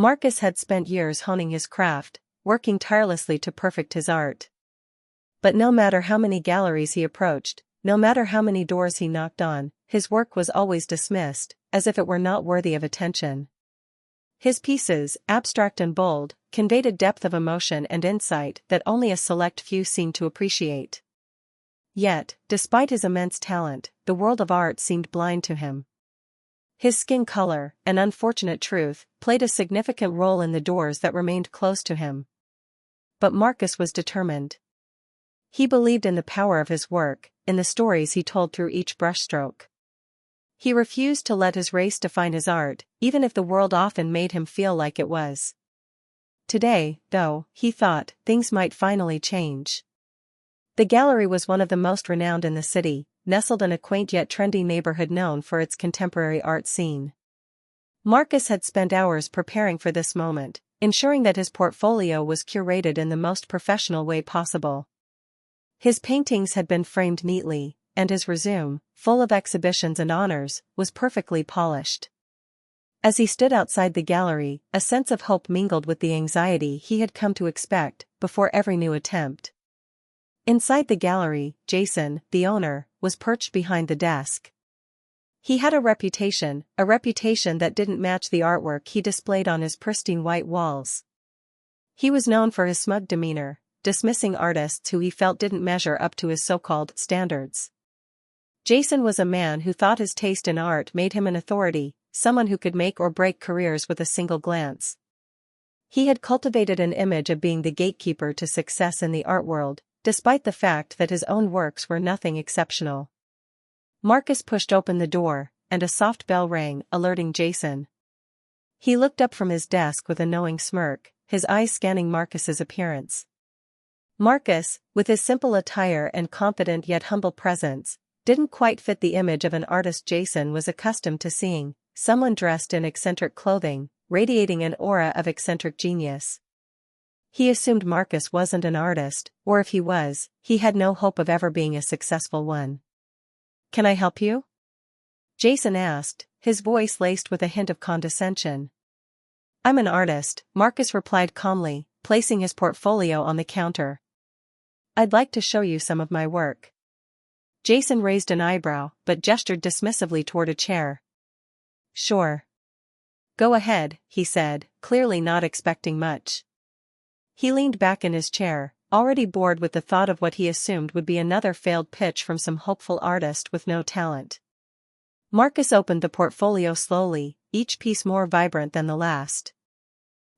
Marcus had spent years honing his craft, working tirelessly to perfect his art. But no matter how many galleries he approached, no matter how many doors he knocked on, his work was always dismissed, as if it were not worthy of attention. His pieces, abstract and bold, conveyed a depth of emotion and insight that only a select few seemed to appreciate. Yet, despite his immense talent, the world of art seemed blind to him. His skin color, an unfortunate truth, played a significant role in the doors that remained closed to him. But Marcus was determined. He believed in the power of his work, in the stories he told through each brushstroke. He refused to let his race define his art, even if the world often made him feel like it was. Today, though, he thought, things might finally change. The gallery was one of the most renowned in the city, nestled in a quaint yet trendy neighborhood known for its contemporary art scene. Marcus had spent hours preparing for this moment, ensuring that his portfolio was curated in the most professional way possible. His paintings had been framed neatly, and his resume, full of exhibitions and honors, was perfectly polished. As he stood outside the gallery, a sense of hope mingled with the anxiety he had come to expect before every new attempt. Inside the gallery, Jason, the owner, was perched behind the desk. He had a reputation that didn't match the artwork he displayed on his pristine white walls. He was known for his smug demeanor, dismissing artists who he felt didn't measure up to his so-called standards. Jason was a man who thought his taste in art made him an authority, someone who could make or break careers with a single glance. He had cultivated an image of being the gatekeeper to success in the art world, despite the fact that his own works were nothing exceptional. Marcus pushed open the door, and a soft bell rang, alerting Jason. He looked up from his desk with a knowing smirk, his eyes scanning Marcus's appearance. Marcus, with his simple attire and confident yet humble presence, didn't quite fit the image of an artist Jason was accustomed to seeing, someone dressed in eccentric clothing, radiating an aura of eccentric genius. He assumed Marcus wasn't an artist, or if he was, he had no hope of ever being a successful one. "Can I help you?" Jason asked, his voice laced with a hint of condescension. "I'm an artist," Marcus replied calmly, placing his portfolio on the counter. "I'd like to show you some of my work." Jason raised an eyebrow, but gestured dismissively toward a chair. "Sure. Go ahead," he said, clearly not expecting much. He leaned back in his chair, already bored with the thought of what he assumed would be another failed pitch from some hopeful artist with no talent. Marcus opened the portfolio slowly, each piece more vibrant than the last.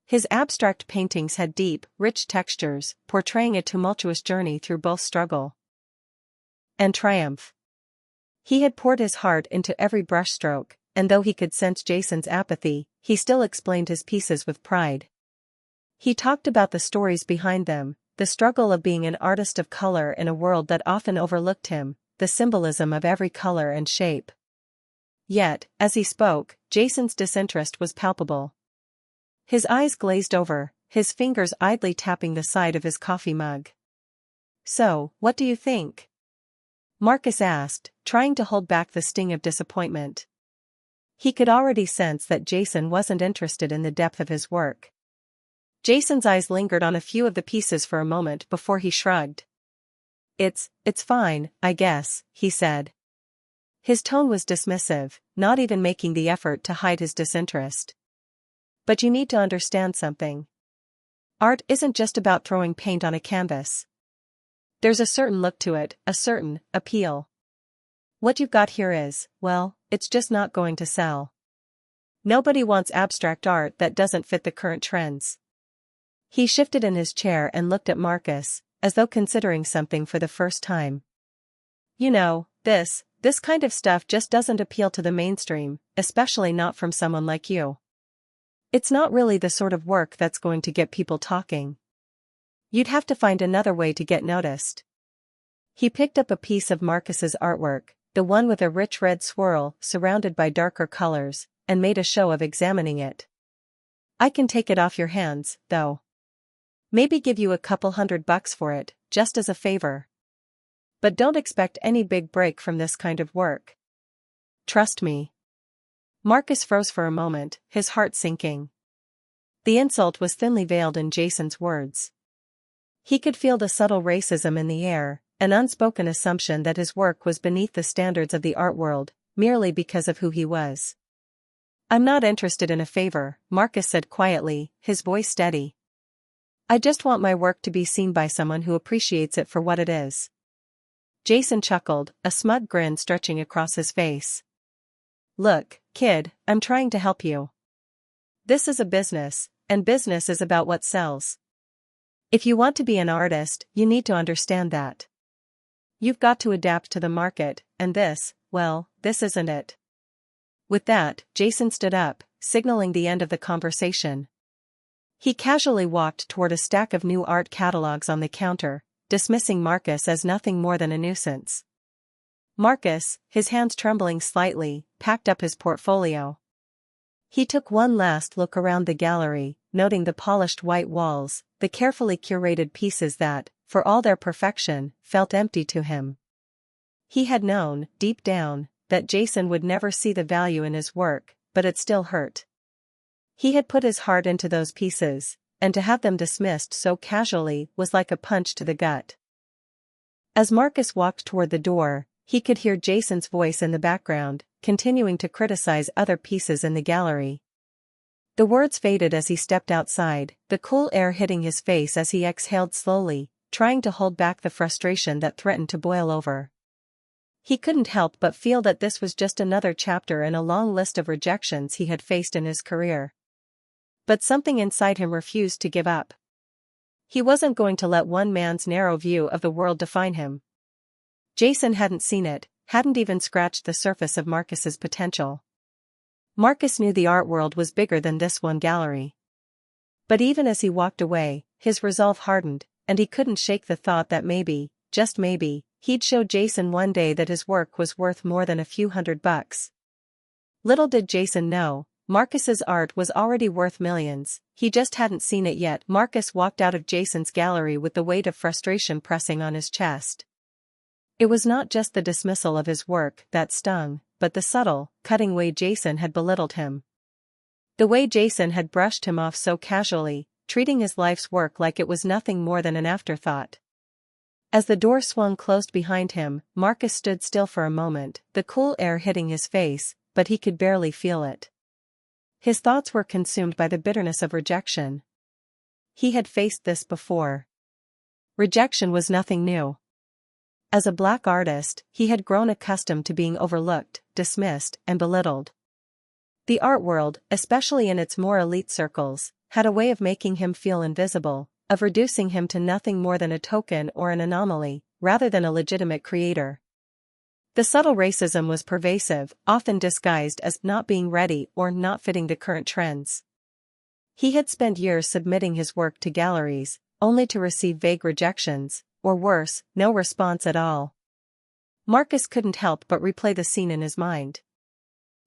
His abstract paintings had deep, rich textures, portraying a tumultuous journey through both struggle and triumph. He had poured his heart into every brushstroke, and though he could sense Jason's apathy, he still explained his pieces with pride. He talked about the stories behind them, the struggle of being an artist of color in a world that often overlooked him, the symbolism of every color and shape. Yet, as he spoke, Jason's disinterest was palpable. His eyes glazed over, his fingers idly tapping the side of his coffee mug. "So, what do you think?" Marcus asked, trying to hold back the sting of disappointment. He could already sense that Jason wasn't interested in the depth of his work. Jason's eyes lingered on a few of the pieces for a moment before he shrugged. It's fine, I guess," he said. His tone was dismissive, not even making the effort to hide his disinterest. "But you need to understand something. Art isn't just about throwing paint on a canvas. There's a certain look to it, a certain appeal. What you've got here is, well, it's just not going to sell. Nobody wants abstract art that doesn't fit the current trends." He shifted in his chair and looked at Marcus, as though considering something for the first time. "You know, this kind of stuff just doesn't appeal to the mainstream, especially not from someone like you. It's not really the sort of work that's going to get people talking. You'd have to find another way to get noticed." He picked up a piece of Marcus's artwork, the one with a rich red swirl surrounded by darker colors, and made a show of examining it. "I can take it off your hands, though. Maybe give you a couple $100 for it, just as a favor. But don't expect any big break from this kind of work. Trust me." Marcus froze for a moment, his heart sinking. The insult was thinly veiled in Jason's words. He could feel the subtle racism in the air, an unspoken assumption that his work was beneath the standards of the art world, merely because of who he was. "I'm not interested in a favor," Marcus said quietly, his voice steady. "I just want my work to be seen by someone who appreciates it for what it is." Jason chuckled, a smug grin stretching across his face. "Look, kid, I'm trying to help you. This is a business, and business is about what sells. If you want to be an artist, you need to understand that. You've got to adapt to the market, and this isn't it." With that, Jason stood up, signaling the end of the conversation. He casually walked toward a stack of new art catalogs on the counter, dismissing Marcus as nothing more than a nuisance. Marcus, his hands trembling slightly, packed up his portfolio. He took one last look around the gallery, noting the polished white walls, the carefully curated pieces that, for all their perfection, felt empty to him. He had known, deep down, that Jason would never see the value in his work, but it still hurt. He had put his heart into those pieces, and to have them dismissed so casually was like a punch to the gut. As Marcus walked toward the door, he could hear Jason's voice in the background, continuing to criticize other pieces in the gallery. The words faded as he stepped outside, the cool air hitting his face as he exhaled slowly, trying to hold back the frustration that threatened to boil over. He couldn't help but feel that this was just another chapter in a long list of rejections he had faced in his career. But something inside him refused to give up. He wasn't going to let one man's narrow view of the world define him. Jason hadn't seen it, hadn't even scratched the surface of Marcus's potential. Marcus knew the art world was bigger than this one gallery. But even as he walked away, his resolve hardened, and he couldn't shake the thought that maybe, just maybe, he'd show Jason one day that his work was worth more than a few $100. Little did Jason know, Marcus's art was already worth millions, he just hadn't seen it yet. Marcus walked out of Jason's gallery with the weight of frustration pressing on his chest. It was not just the dismissal of his work that stung, but the subtle, cutting way Jason had belittled him. The way Jason had brushed him off so casually, treating his life's work like it was nothing more than an afterthought. As the door swung closed behind him, Marcus stood still for a moment, the cool air hitting his face, but he could barely feel it. His thoughts were consumed by the bitterness of rejection. He had faced this before. Rejection was nothing new. As a black artist, he had grown accustomed to being overlooked, dismissed, and belittled. The art world, especially in its more elite circles, had a way of making him feel invisible, of reducing him to nothing more than a token or an anomaly, rather than a legitimate creator. The subtle racism was pervasive, often disguised as not being ready or not fitting the current trends. He had spent years submitting his work to galleries, only to receive vague rejections, or worse, no response at all. Marcus couldn't help but replay the scene in his mind.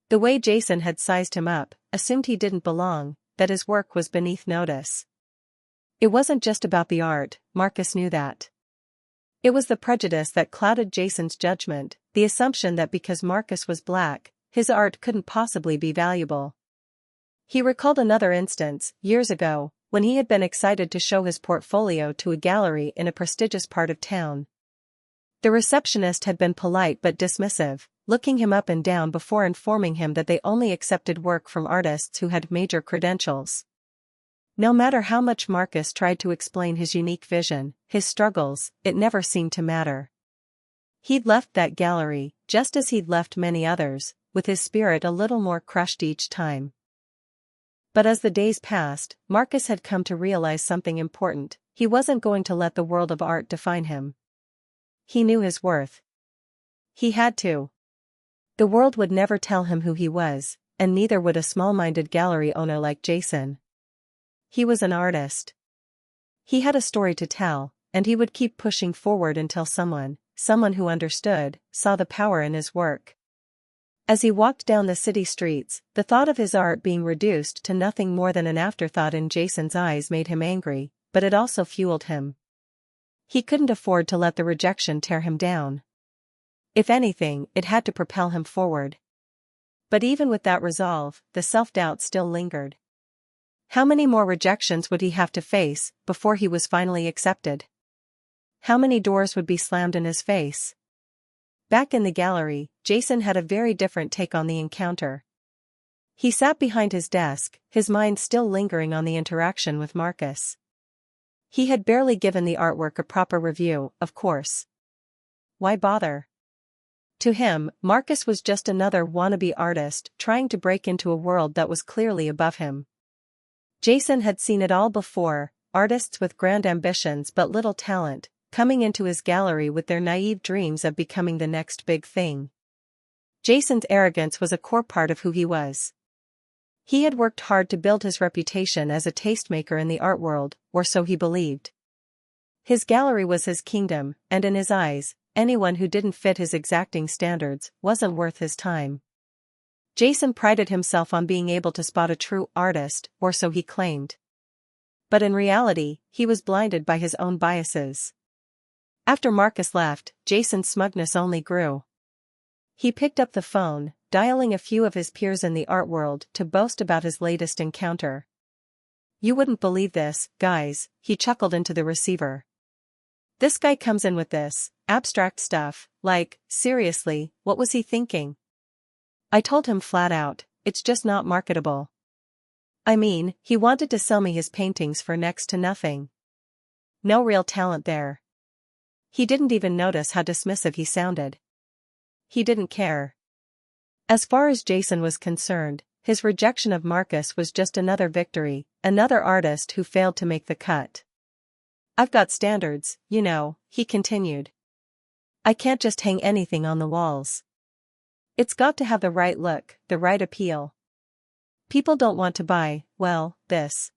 The way Jason had sized him up, assumed he didn't belong, that his work was beneath notice. It wasn't just about the art, Marcus knew that. It was the prejudice that clouded Jason's judgment, the assumption that because Marcus was black, his art couldn't possibly be valuable. He recalled another instance, years ago, when he had been excited to show his portfolio to a gallery in a prestigious part of town. The receptionist had been polite but dismissive, looking him up and down before informing him that they only accepted work from artists who had major credentials. No matter how much Marcus tried to explain his unique vision, his struggles, it never seemed to matter. He'd left that gallery, just as he'd left many others, with his spirit a little more crushed each time. But as the days passed, Marcus had come to realize something important: he wasn't going to let the world of art define him. He knew his worth. He had to. The world would never tell him who he was, and neither would a small-minded gallery owner like Jason. He was an artist. He had a story to tell, and he would keep pushing forward until someone who understood, saw the power in his work. As he walked down the city streets, the thought of his art being reduced to nothing more than an afterthought in Jason's eyes made him angry, but it also fueled him. He couldn't afford to let the rejection tear him down. If anything, it had to propel him forward. But even with that resolve, the self-doubt still lingered. How many more rejections would he have to face before he was finally accepted? How many doors would be slammed in his face? Back in the gallery, Jason had a very different take on the encounter. He sat behind his desk, his mind still lingering on the interaction with Marcus. He had barely given the artwork a proper review, of course. Why bother? To him, Marcus was just another wannabe artist trying to break into a world that was clearly above him. Jason had seen it all before, artists with grand ambitions but little talent, coming into his gallery with their naive dreams of becoming the next big thing. Jason's arrogance was a core part of who he was. He had worked hard to build his reputation as a tastemaker in the art world, or so he believed. His gallery was his kingdom, and in his eyes, anyone who didn't fit his exacting standards wasn't worth his time. Jason prided himself on being able to spot a true artist, or so he claimed. But in reality, he was blinded by his own biases. After Marcus left, Jason's smugness only grew. He picked up the phone, dialing a few of his peers in the art world to boast about his latest encounter. "You wouldn't believe this, guys," he chuckled into the receiver. "This guy comes in with this abstract stuff, like, seriously, what was he thinking? I told him flat out, it's just not marketable. I mean, he wanted to sell me his paintings for next to nothing. No real talent there." He didn't even notice how dismissive he sounded. He didn't care. As far as Jason was concerned, his rejection of Marcus was just another victory, another artist who failed to make the cut. "I've got standards, you know," he continued. "I can't just hang anything on the walls. It's got to have the right look, the right appeal. People don't want to buy, well, this."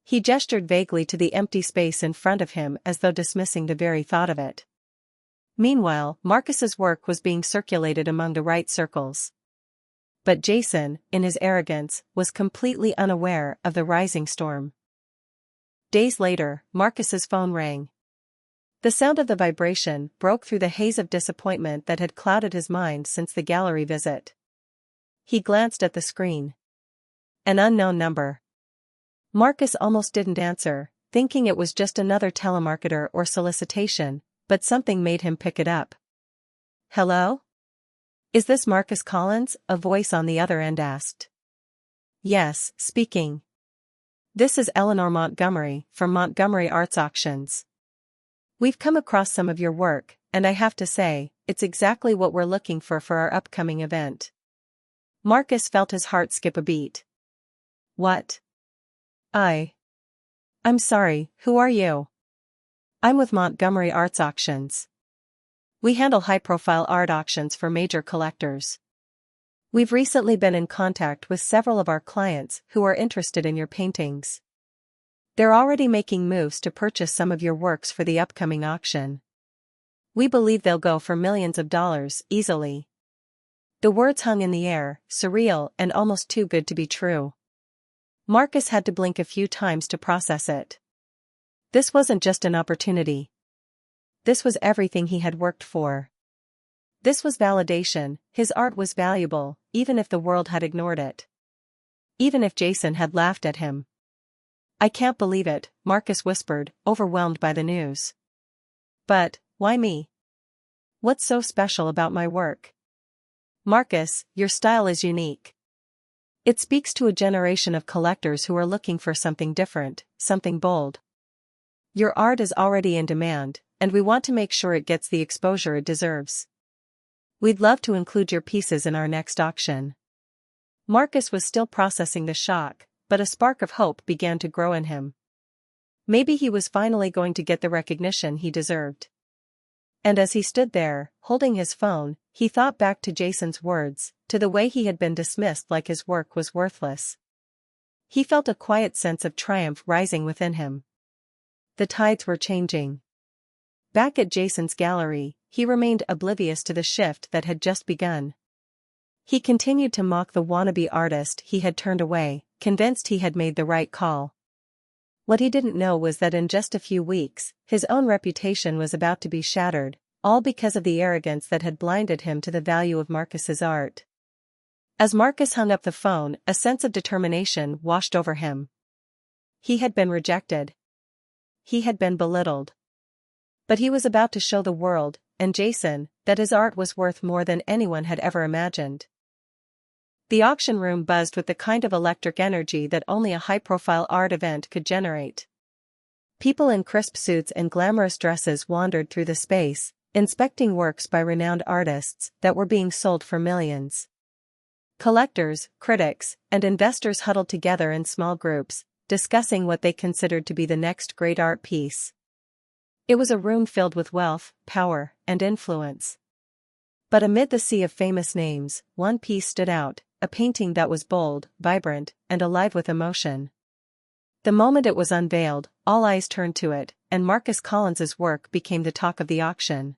He gestured vaguely to the empty space in front of him as though dismissing the very thought of it. Meanwhile, Marcus's work was being circulated among the right circles. But Jason, in his arrogance, was completely unaware of the rising storm. Days later, Marcus's phone rang. The sound of the vibration broke through the haze of disappointment that had clouded his mind since the gallery visit. He glanced at the screen. An unknown number. Marcus almost didn't answer, thinking it was just another telemarketer or solicitation, but something made him pick it up. "Hello? Is this Marcus Collins?" a voice on the other end asked. "Yes, speaking. This is Eleanor Montgomery, from Montgomery Arts Auctions. We've come across some of your work, and I have to say, it's exactly what we're looking for our upcoming event." Marcus felt his heart skip a beat. "What? I'm sorry, who are you?" "I'm with Montgomery Arts Auctions. We handle high-profile art auctions for major collectors. We've recently been in contact with several of our clients who are interested in your paintings. They're already making moves to purchase some of your works for the upcoming auction. We believe they'll go for millions of dollars, easily." The words hung in the air, surreal and almost too good to be true. Marcus had to blink a few times to process it. This wasn't just an opportunity. This was everything he had worked for. This was validation. His art was valuable, even if the world had ignored it. Even if Jason had laughed at him. "I can't believe it," Marcus whispered, overwhelmed by the news. "But, why me? What's so special about my work?" "Marcus, your style is unique. It speaks to a generation of collectors who are looking for something different, something bold. Your art is already in demand, and we want to make sure it gets the exposure it deserves. We'd love to include your pieces in our next auction." Marcus was still processing the shock, but a spark of hope began to grow in him. Maybe he was finally going to get the recognition he deserved. And as he stood there, holding his phone, he thought back to Jason's words, to the way he had been dismissed like his work was worthless. He felt a quiet sense of triumph rising within him. The tides were changing. Back at Jason's gallery, he remained oblivious to the shift that had just begun. He continued to mock the wannabe artist he had turned away, convinced he had made the right call. What he didn't know was that in just a few weeks, his own reputation was about to be shattered, all because of the arrogance that had blinded him to the value of Marcus's art. As Marcus hung up the phone, a sense of determination washed over him. He had been rejected. He had been belittled. But he was about to show the world, and Jason, that his art was worth more than anyone had ever imagined. The auction room buzzed with the kind of electric energy that only a high-profile art event could generate. People in crisp suits and glamorous dresses wandered through the space, inspecting works by renowned artists that were being sold for millions. Collectors, critics, and investors huddled together in small groups, discussing what they considered to be the next great art piece. It was a room filled with wealth, power, and influence. But amid the sea of famous names, one piece stood out, a painting that was bold, vibrant, and alive with emotion. The moment it was unveiled, all eyes turned to it, and Marcus Collins's work became the talk of the auction.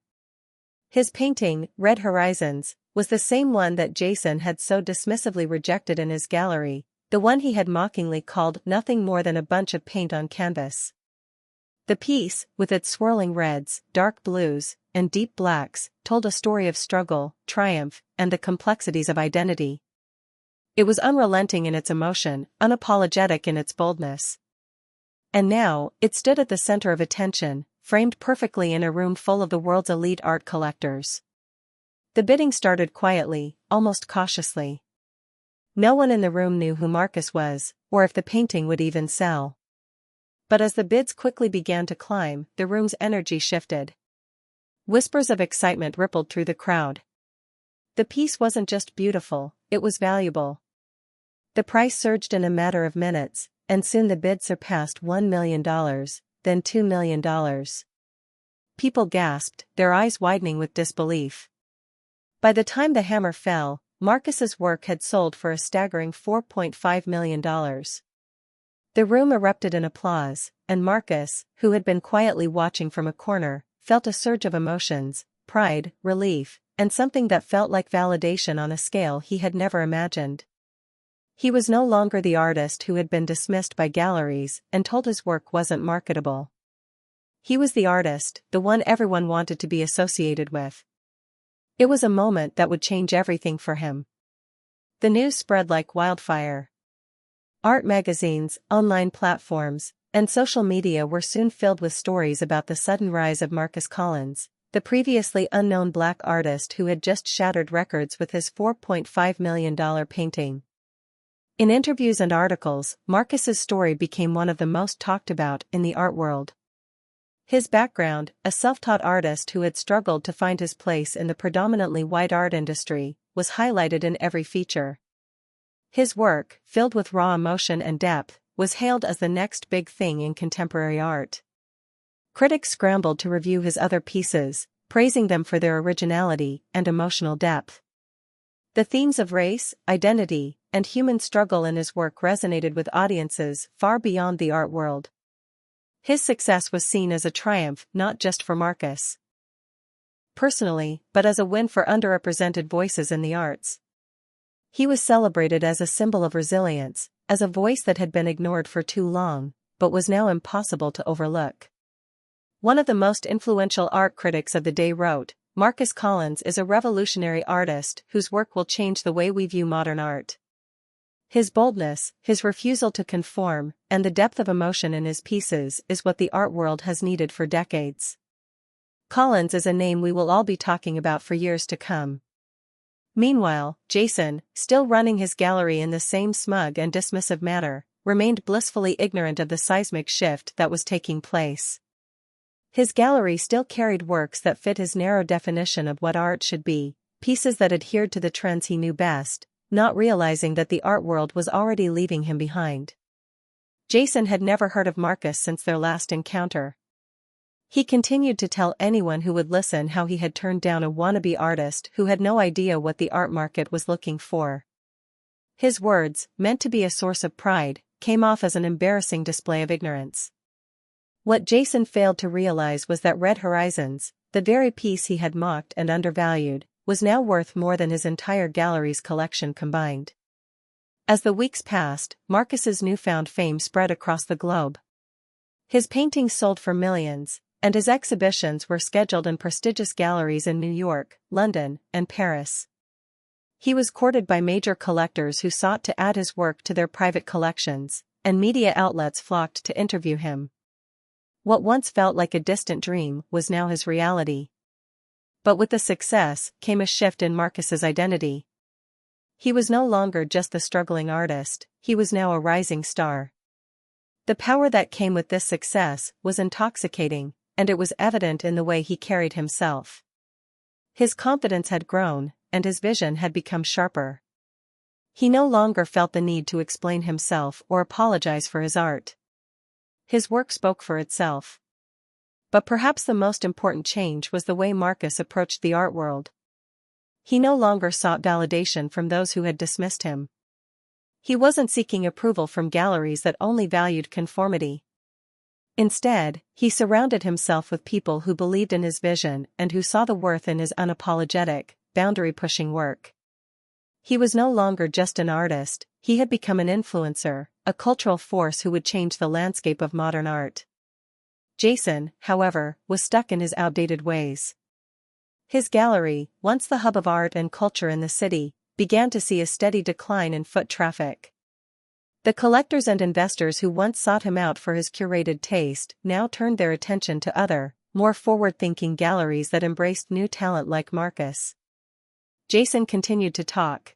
His painting, Red Horizons, was the same one that Jason had so dismissively rejected in his gallery, the one he had mockingly called nothing more than a bunch of paint on canvas. The piece, with its swirling reds, dark blues, and deep blacks, told a story of struggle, triumph, and the complexities of identity. It was unrelenting in its emotion, unapologetic in its boldness. And now, it stood at the center of attention, framed perfectly in a room full of the world's elite art collectors. The bidding started quietly, almost cautiously. No one in the room knew who Marcus was, or if the painting would even sell. But as the bids quickly began to climb, the room's energy shifted. Whispers of excitement rippled through the crowd. The piece wasn't just beautiful, it was valuable. The price surged in a matter of minutes, and soon the bid surpassed $1 million, then $2 million. People gasped, their eyes widening with disbelief. By the time the hammer fell, Marcus's work had sold for a staggering $4.5 million. The room erupted in applause, and Marcus, who had been quietly watching from a corner, felt a surge of emotions, pride, relief, and something that felt like validation on a scale he had never imagined. He was no longer the artist who had been dismissed by galleries and told his work wasn't marketable. He was the artist, the one everyone wanted to be associated with. It was a moment that would change everything for him. The news spread like wildfire. Art magazines, online platforms, and social media were soon filled with stories about the sudden rise of Marcus Collins, the previously unknown black artist who had just shattered records with his $4.5 million painting. In interviews and articles, Marcus's story became one of the most talked about in the art world. His background, a self-taught artist who had struggled to find his place in the predominantly white art industry, was highlighted in every feature. His work, filled with raw emotion and depth, was hailed as the next big thing in contemporary art. Critics scrambled to review his other pieces, praising them for their originality and emotional depth. The themes of race, identity, and human struggle in his work resonated with audiences far beyond the art world. His success was seen as a triumph not just for Marcus personally, but as a win for underrepresented voices in the arts. He was celebrated as a symbol of resilience, as a voice that had been ignored for too long, but was now impossible to overlook. One of the most influential art critics of the day wrote, "Marcus Collins is a revolutionary artist whose work will change the way we view modern art. His boldness, his refusal to conform, and the depth of emotion in his pieces is what the art world has needed for decades." Collins is a name we will all be talking about for years to come. Meanwhile, Jason, still running his gallery in the same smug and dismissive manner, remained blissfully ignorant of the seismic shift that was taking place. His gallery still carried works that fit his narrow definition of what art should be, pieces that adhered to the trends he knew best, not realizing that the art world was already leaving him behind. Jason had never heard of Marcus since their last encounter. He continued to tell anyone who would listen how he had turned down a wannabe artist who had no idea what the art market was looking for. His words, meant to be a source of pride, came off as an embarrassing display of ignorance. What Jason failed to realize was that Red Horizons, the very piece he had mocked and undervalued, was now worth more than his entire gallery's collection combined. As the weeks passed, Marcus's newfound fame spread across the globe. His paintings sold for millions, and his exhibitions were scheduled in prestigious galleries in New York, London, and Paris. He was courted by major collectors who sought to add his work to their private collections, and media outlets flocked to interview him. What once felt like a distant dream was now his reality. But with the success came a shift in Marcus's identity. He was no longer just the struggling artist, he was now a rising star. The power that came with this success was intoxicating, and it was evident in the way he carried himself. His confidence had grown, and his vision had become sharper. He no longer felt the need to explain himself or apologize for his art. His work spoke for itself. But perhaps the most important change was the way Marcus approached the art world. He no longer sought validation from those who had dismissed him. He wasn't seeking approval from galleries that only valued conformity. Instead, he surrounded himself with people who believed in his vision and who saw the worth in his unapologetic, boundary-pushing work. He was no longer just an artist, he had become an influencer, a cultural force who would change the landscape of modern art. Jason, however, was stuck in his outdated ways. His gallery, once the hub of art and culture in the city, began to see a steady decline in foot traffic. The collectors and investors who once sought him out for his curated taste now turned their attention to other, more forward-thinking galleries that embraced new talent like Marcus. Jason continued to talk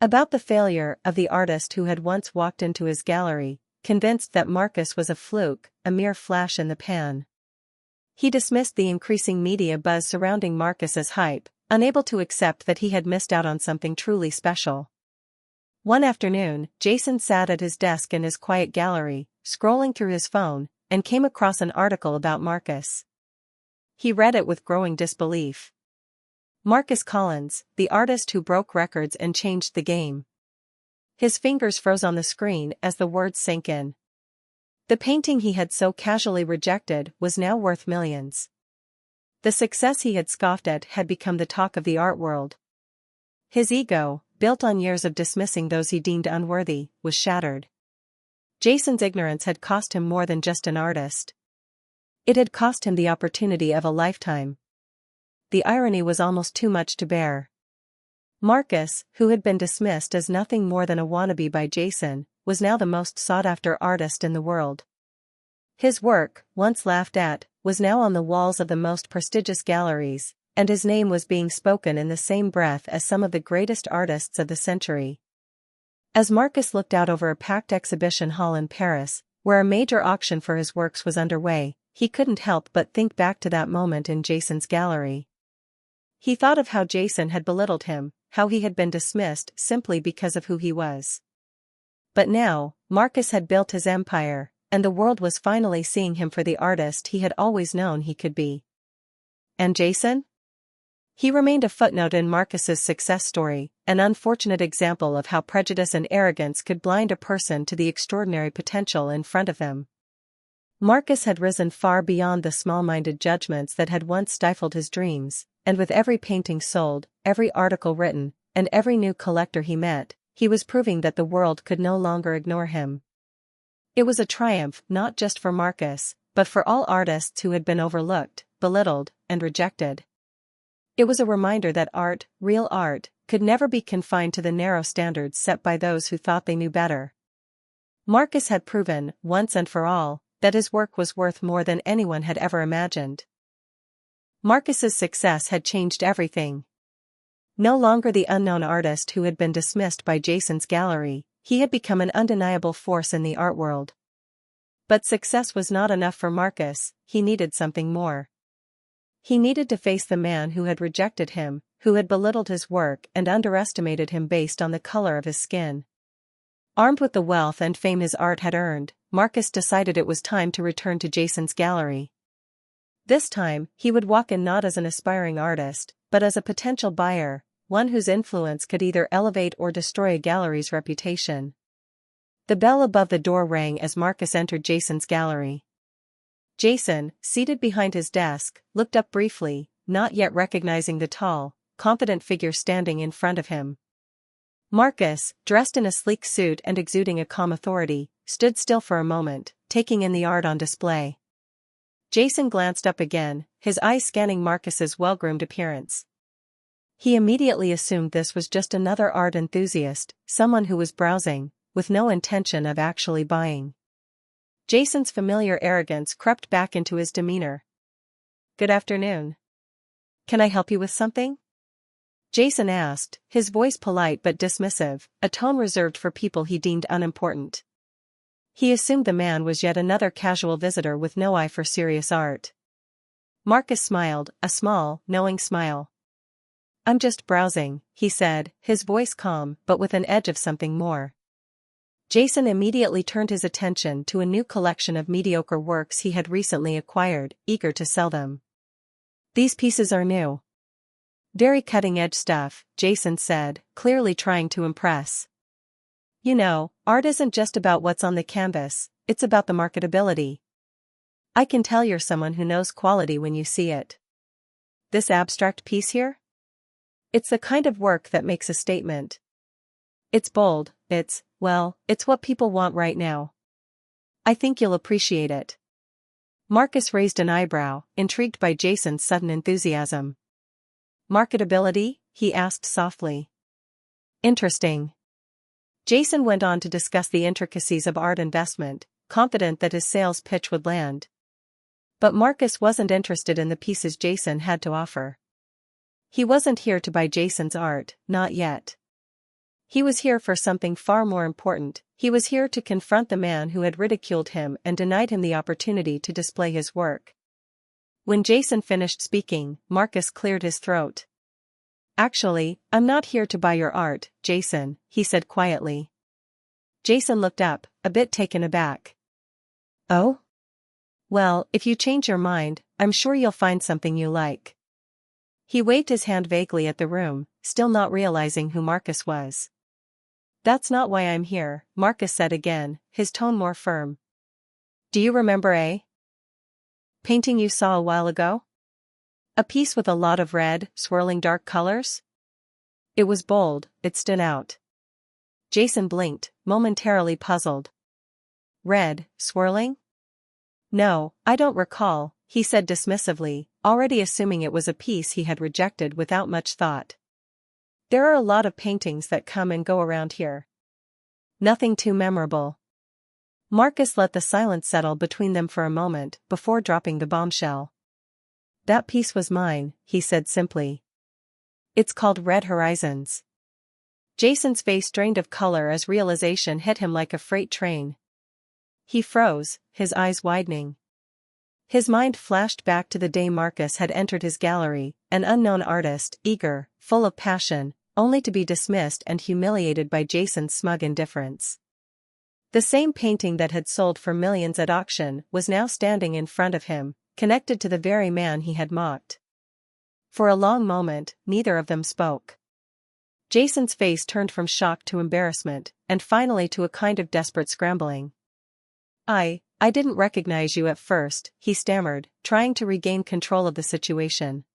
about the failure of the artist who had once walked into his gallery, convinced that Marcus was a fluke, a mere flash in the pan. He dismissed the increasing media buzz surrounding Marcus as hype, unable to accept that he had missed out on something truly special. One afternoon, Jason sat at his desk in his quiet gallery, scrolling through his phone, and came across an article about Marcus. He read it with growing disbelief. Marcus Collins, the artist who broke records and changed the game. His fingers froze on the screen as the words sank in. The painting he had so casually rejected was now worth millions. The success he had scoffed at had become the talk of the art world. His ego, built on years of dismissing those he deemed unworthy, was shattered. Jason's ignorance had cost him more than just an artist. It had cost him the opportunity of a lifetime. The irony was almost too much to bear. Marcus, who had been dismissed as nothing more than a wannabe by Jason, was now the most sought-after artist in the world. His work, once laughed at, was now on the walls of the most prestigious galleries, and his name was being spoken in the same breath as some of the greatest artists of the century. As Marcus looked out over a packed exhibition hall in Paris, where a major auction for his works was underway, he couldn't help but think back to that moment in Jason's gallery. He thought of how Jason had belittled him, how he had been dismissed simply because of who he was. But now, Marcus had built his empire, and the world was finally seeing him for the artist he had always known he could be. And Jason? He remained a footnote in Marcus's success story, an unfortunate example of how prejudice and arrogance could blind a person to the extraordinary potential in front of them. Marcus had risen far beyond the small-minded judgments that had once stifled his dreams, and with every painting sold, every article written, and every new collector he met, he was proving that the world could no longer ignore him. It was a triumph not just for Marcus, but for all artists who had been overlooked, belittled, and rejected. It was a reminder that art, real art, could never be confined to the narrow standards set by those who thought they knew better. Marcus had proven, once and for all, that his work was worth more than anyone had ever imagined. Marcus's success had changed everything. No longer the unknown artist who had been dismissed by Jason's gallery, he had become an undeniable force in the art world. But success was not enough for Marcus, he needed something more. He needed to face the man who had rejected him, who had belittled his work and underestimated him based on the color of his skin. Armed with the wealth and fame his art had earned, Marcus decided it was time to return to Jason's gallery. This time, he would walk in not as an aspiring artist, but as a potential buyer, one whose influence could either elevate or destroy a gallery's reputation. The bell above the door rang as Marcus entered Jason's gallery. Jason, seated behind his desk, looked up briefly, not yet recognizing the tall, confident figure standing in front of him. Marcus, dressed in a sleek suit and exuding a calm authority, stood still for a moment, taking in the art on display. Jason glanced up again, his eyes scanning Marcus's well-groomed appearance. He immediately assumed this was just another art enthusiast, someone who was browsing, with no intention of actually buying. Jason's familiar arrogance crept back into his demeanor. "Good afternoon. Can I help you with something?" Jason asked, his voice polite but dismissive, a tone reserved for people he deemed unimportant. He assumed the man was yet another casual visitor with no eye for serious art. Marcus smiled, a small, knowing smile. "I'm just browsing," he said, his voice calm but with an edge of something more. Jason immediately turned his attention to a new collection of mediocre works he had recently acquired, eager to sell them. "These pieces are new. Very cutting-edge stuff," Jason said, clearly trying to impress. "You know, art isn't just about what's on the canvas, it's about the marketability. I can tell you're someone who knows quality when you see it. This abstract piece here? It's the kind of work that makes a statement. It's bold, it's what people want right now. I think you'll appreciate it." Marcus raised an eyebrow, intrigued by Jason's sudden enthusiasm. "Marketability?" he asked softly. "Interesting." Jason went on to discuss the intricacies of art investment, confident that his sales pitch would land. But Marcus wasn't interested in the pieces Jason had to offer. He wasn't here to buy Jason's art, not yet. He was here for something far more important. He was here to confront the man who had ridiculed him and denied him the opportunity to display his work. When Jason finished speaking, Marcus cleared his throat. "Actually, I'm not here to buy your art, Jason," he said quietly. Jason looked up, a bit taken aback. "Oh? Well, if you change your mind, I'm sure you'll find something you like." He waved his hand vaguely at the room, still not realizing who Marcus was. "That's not why I'm here," Marcus said again, his tone more firm. "Do you remember a painting you saw a while ago? A piece with a lot of red, swirling dark colors? It was bold, it stood out." Jason blinked, momentarily puzzled. "Red, swirling? No, I don't recall," he said dismissively, already assuming it was a piece he had rejected without much thought. "There are a lot of paintings that come and go around here. Nothing too memorable." Marcus let the silence settle between them for a moment before dropping the bombshell. "That piece was mine," he said simply. "It's called Red Horizons." Jason's face drained of color as realization hit him like a freight train. He froze, his eyes widening. His mind flashed back to the day Marcus had entered his gallery, an unknown artist, eager, full of passion, only to be dismissed and humiliated by Jason's smug indifference. The same painting that had sold for millions at auction was now standing in front of him, connected to the very man he had mocked. For a long moment, neither of them spoke. Jason's face turned from shock to embarrassment, and finally to a kind of desperate scrambling. I didn't recognize you at first," he stammered, trying to regain control of the situation.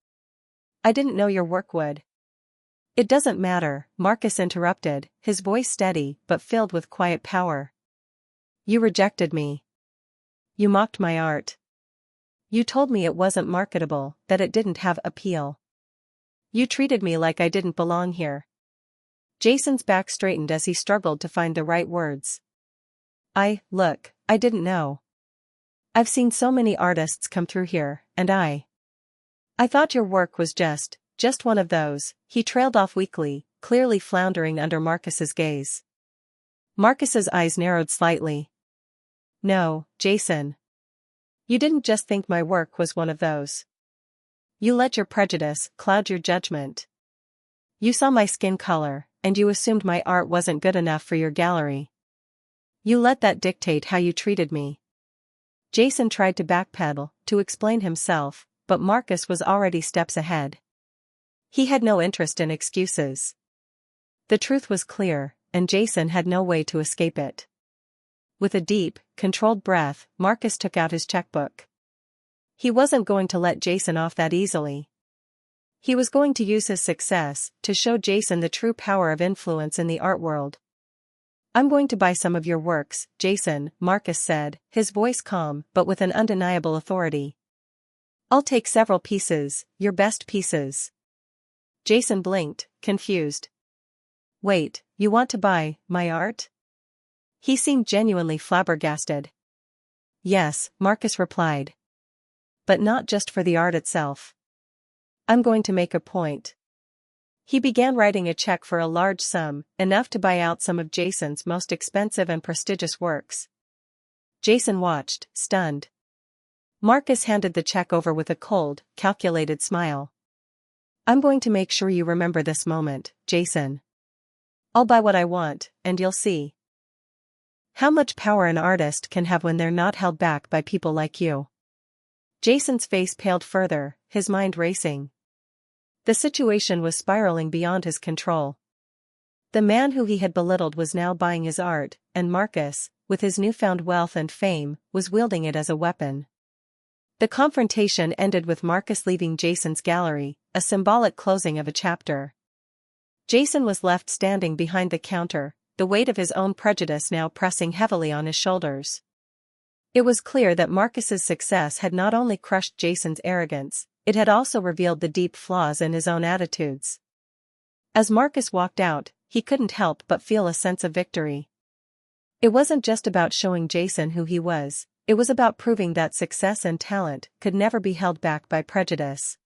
"I didn't know your work would." "It doesn't matter," Marcus interrupted, his voice steady but filled with quiet power. "You rejected me. You mocked my art. You told me it wasn't marketable, that it didn't have appeal. You treated me like I didn't belong here." Jason's back straightened as he struggled to find the right words. Look, I didn't know. I've seen so many artists come through here, and I thought your work was just one of those," he trailed off weakly, clearly floundering under Marcus's gaze. Marcus's eyes narrowed slightly. "No, Jason. You didn't just think my work was one of those. You let your prejudice cloud your judgment. You saw my skin color, and you assumed my art wasn't good enough for your gallery. You let that dictate how you treated me." Jason tried to backpedal, to explain himself, but Marcus was already steps ahead. He had no interest in excuses. The truth was clear, and Jason had no way to escape it. With a deep, controlled breath, Marcus took out his checkbook. He wasn't going to let Jason off that easily. He was going to use his success to show Jason the true power of influence in the art world. "I'm going to buy some of your works, Jason," Marcus said, his voice calm but with an undeniable authority. "I'll take several pieces, your best pieces." Jason blinked, confused. "Wait, you want to buy my art?" He seemed genuinely flabbergasted. Yes, Marcus replied. But not just for the art itself. I'm going to make a point. He began writing a check for a large sum, enough to buy out some of Jason's most expensive and prestigious works. Jason watched, stunned. Marcus handed the check over with a cold, calculated smile. I'm going to make sure you remember this moment, Jason. I'll buy what I want, and you'll see how much power an artist can have when they're not held back by people like you. Jason's face paled further, his mind racing. The situation was spiraling beyond his control. The man who he had belittled was now buying his art, and Marcus, with his newfound wealth and fame, was wielding it as a weapon. The confrontation ended with Marcus leaving Jason's gallery, a symbolic closing of a chapter. Jason was left standing behind the counter, the weight of his own prejudice now pressing heavily on his shoulders. It was clear that Marcus's success had not only crushed Jason's arrogance, it had also revealed the deep flaws in his own attitudes. As Marcus walked out, he couldn't help but feel a sense of victory. It wasn't just about showing Jason who he was, it was about proving that success and talent could never be held back by prejudice.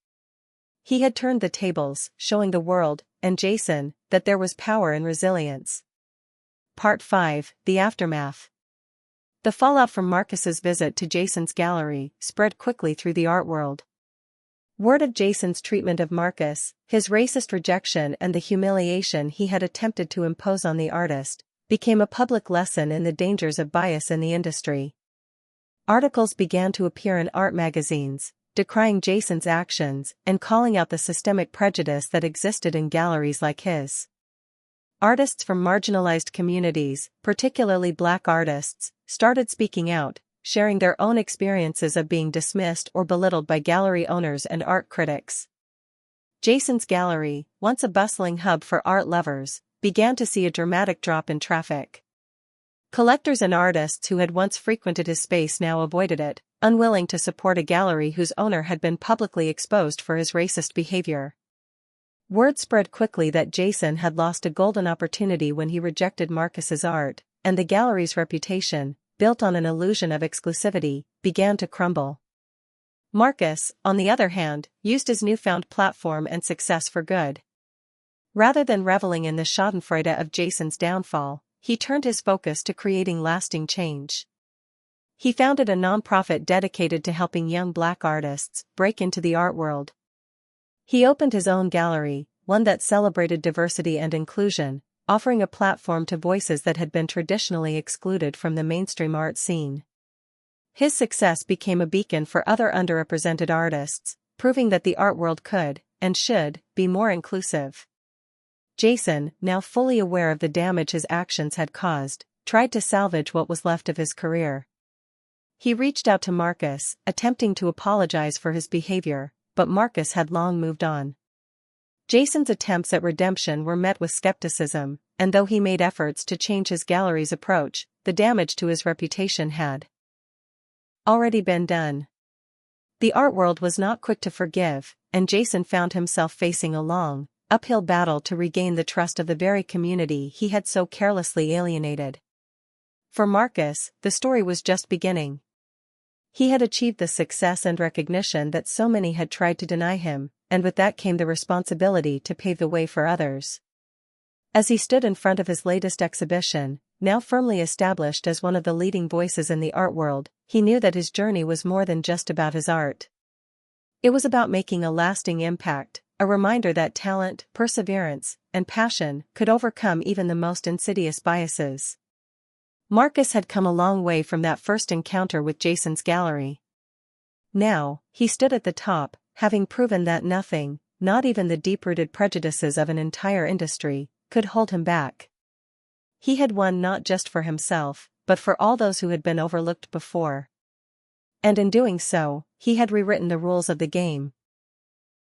He had turned the tables, showing the world, and Jason, that there was power in resilience. Part 5, The Aftermath. The fallout from Marcus's visit to Jason's gallery spread quickly through the art world. Word of Jason's treatment of Marcus, his racist rejection and the humiliation he had attempted to impose on the artist, became a public lesson in the dangers of bias in the industry. Articles began to appear in art magazines, decrying Jason's actions and calling out the systemic prejudice that existed in galleries like his. Artists from marginalized communities, particularly Black artists, started speaking out, sharing their own experiences of being dismissed or belittled by gallery owners and art critics. Jason's gallery, once a bustling hub for art lovers, began to see a dramatic drop in traffic. Collectors and artists who had once frequented his space now avoided it, unwilling to support a gallery whose owner had been publicly exposed for his racist behavior. Word spread quickly that Jason had lost a golden opportunity when he rejected Marcus's art, and the gallery's reputation, built on an illusion of exclusivity, began to crumble. Marcus, on the other hand, used his newfound platform and success for good. Rather than reveling in the schadenfreude of Jason's downfall, he turned his focus to creating lasting change. He founded a nonprofit dedicated to helping young Black artists break into the art world. He opened his own gallery, one that celebrated diversity and inclusion, offering a platform to voices that had been traditionally excluded from the mainstream art scene. His success became a beacon for other underrepresented artists, proving that the art world could, and should, be more inclusive. Jason, now fully aware of the damage his actions had caused, tried to salvage what was left of his career. He reached out to Marcus, attempting to apologize for his behavior, but Marcus had long moved on. Jason's attempts at redemption were met with skepticism, and though he made efforts to change his gallery's approach, the damage to his reputation had already been done. The art world was not quick to forgive, and Jason found himself facing a long, uphill battle to regain the trust of the very community he had so carelessly alienated. For Marcus, the story was just beginning. He had achieved the success and recognition that so many had tried to deny him, and with that came the responsibility to pave the way for others. As he stood in front of his latest exhibition, now firmly established as one of the leading voices in the art world, he knew that his journey was more than just about his art. It was about making a lasting impact, a reminder that talent, perseverance, and passion could overcome even the most insidious biases. Marcus had come a long way from that first encounter with Jason's gallery. Now, he stood at the top, having proven that nothing, not even the deep-rooted prejudices of an entire industry, could hold him back. He had won not just for himself, but for all those who had been overlooked before. And in doing so, he had rewritten the rules of the game,